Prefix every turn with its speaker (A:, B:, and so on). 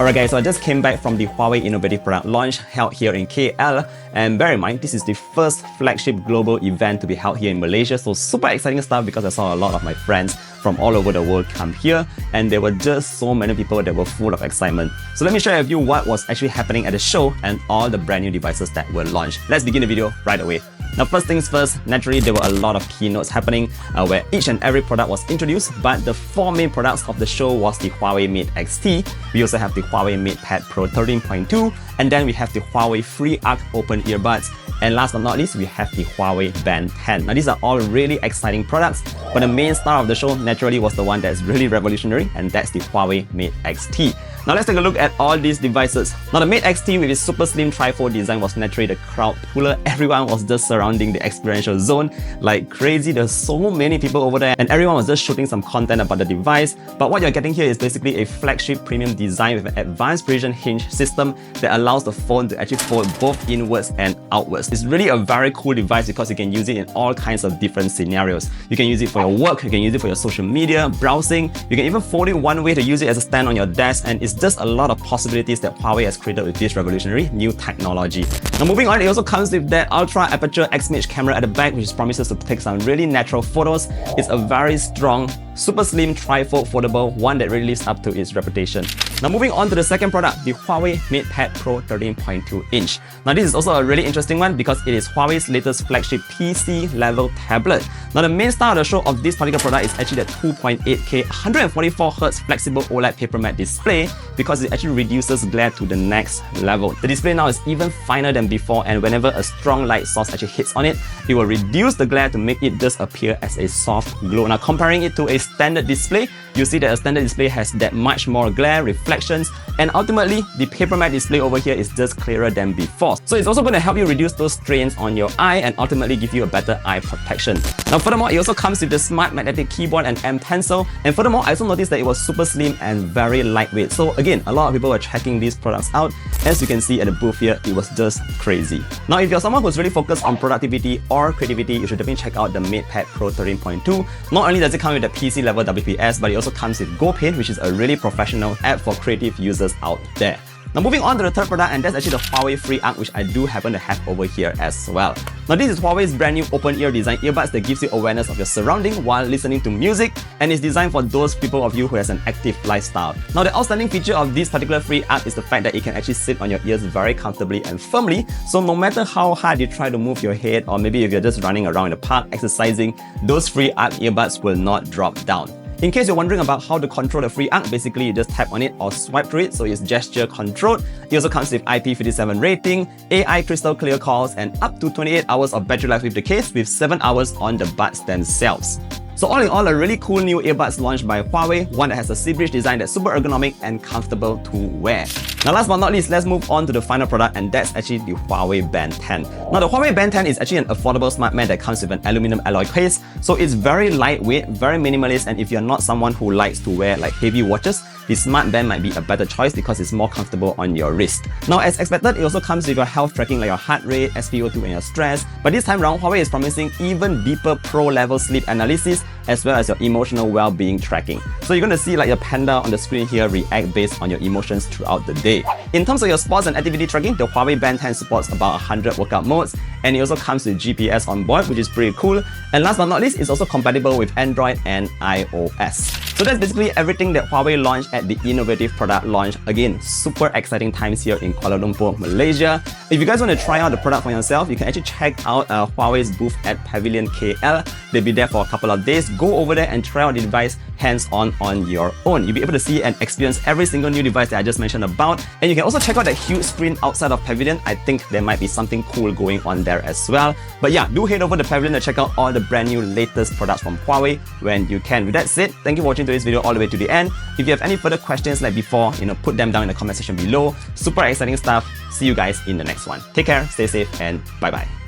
A: Alright guys, so I just came back from the HUAWEI Innovative Product Launch held here in KL, and bear in mind, this is the first flagship global event to be held here in Malaysia, so super exciting stuff because I saw a lot of my friends from all over the world come here, and there were just so many people that were full of excitement. So let me share with you what was actually happening at the show and all the brand new devices that were launched. Let's begin the video right away. Now first things first, naturally there were a lot of keynotes happening where each and every product was introduced, but the four main products of the show was the HUAWEI Mate XT, we also have the HUAWEI MatePad Pro 13.2, and then we have the HUAWEI FreeArc open earbuds, and last but not least, we have the HUAWEI Band 10. Now these are all really exciting products, but the main star of the show naturally was the one that's really revolutionary, and that's the HUAWEI Mate XT. Now let's take a look at all these devices. Now the Mate XT with its super slim trifold design was naturally the crowd puller. Everyone was just surrounding the experiential zone like crazy. There's so many people over there and everyone was just shooting some content about the device. But what you're getting here is basically a flagship premium design with an advanced precision hinge system that allows the phone to actually fold both inwards and outwards. It's really a very cool device because you can use it in all kinds of different scenarios. You can use it for your work, you can use it for your social media, browsing, you can even fold it one way to use it as a stand on your desk, and it's just a lot of possibilities that HUAWEI has created with this revolutionary new technology. Now moving on, it also comes with that ultra aperture X-Image camera at the back, which promises to take some really natural photos. It's a very strong, super slim trifold foldable, one that really lives up to its reputation. Now moving on to the second product, the HUAWEI MatePad Pro 13.2 inch. Now this is also a really interesting one because it is HUAWEI's latest flagship PC level tablet. Now the main star of the show of this particular product is actually the 2.8K 144Hz flexible OLED paper matte display because it actually reduces glare to the next level. The display now is even finer than before, and whenever a strong light source actually hits on it, it will reduce the glare to make it just appear as a soft glow. Now comparing it to a standard display, you see that a standard display has that much more glare, reflections, and ultimately the paper matte display over here is just clearer than before. So it's also going to help you reduce those strains on your eye and ultimately give you a better eye protection. Now furthermore, it also comes with the smart magnetic keyboard and M pencil, and furthermore I also noticed that it was super slim and very lightweight. So again, a lot of people were checking these products out. As you can see at the booth here, it was just crazy. Now if you're someone who's really focused on productivity or creativity, you should definitely check out the MatePad Pro 13.2. Not only does it come with the PC level WPS, but it also comes with GoPaint, which is a really professional app for creative users out there. Now moving on to the third product, and that's actually the HUAWEI FreeArc, which I do happen to have over here as well. Now this is HUAWEI's brand new open ear design earbuds that gives you awareness of your surrounding while listening to music, and is designed for those people of you who has an active lifestyle. Now the outstanding feature of this particular FreeArc is the fact that it can actually sit on your ears very comfortably and firmly, so no matter how hard you try to move your head, or maybe if you're just running around in the park exercising, those FreeArc earbuds will not drop down. In case you're wondering about how to control the FreeArc, basically you just tap on it or swipe through it, so it's gesture controlled. It also comes with IP57 rating, AI crystal clear calls, and up to 28 hours of battery life with the case, with 7 hours on the buds themselves. So all in all, a really cool new earbuds launched by HUAWEI, one that has a C-bridge design that's super ergonomic and comfortable to wear. Now last but not least, let's move on to the final product, and that's actually the HUAWEI Band 10. Now the HUAWEI Band 10 is actually an affordable smart band that comes with an aluminum alloy case, so it's very lightweight, very minimalist, and if you're not someone who likes to wear like heavy watches, the smart band might be a better choice because it's more comfortable on your wrist. Now as expected, it also comes with your health tracking like your heart rate, SpO2 and your stress, but this time around HUAWEI is promising even deeper pro level sleep analysis as well as your emotional well-being tracking. So you're going to see like your panda on the screen here react based on your emotions throughout the day. In terms of your sports and activity tracking, the HUAWEI Band 10 supports about 100 workout modes, and it also comes with GPS on board, which is pretty cool. And last but not least, it's also compatible with Android and iOS. So that's basically everything that HUAWEI launched at the Innovative Product Launch. Again, super exciting times here in Kuala Lumpur, Malaysia. If you guys want to try out the product for yourself, you can actually check out HUAWEI's booth at Pavilion KL. They'll be there for a couple of days. Go over there and try out the device hands-on on your own. You'll be able to see and experience every single new device that I just mentioned about. And you can also check out that huge screen outside of Pavilion. I think there might be something cool going on there as well. But yeah, do head over to Pavilion to check out all the brand new latest products from HUAWEI when you can. With that said, thank you for watching today's video all the way to the end. If you have any further questions like before, put them down in the comment section below. Super exciting stuff. See you guys in the next one. Take care, stay safe, and bye-bye.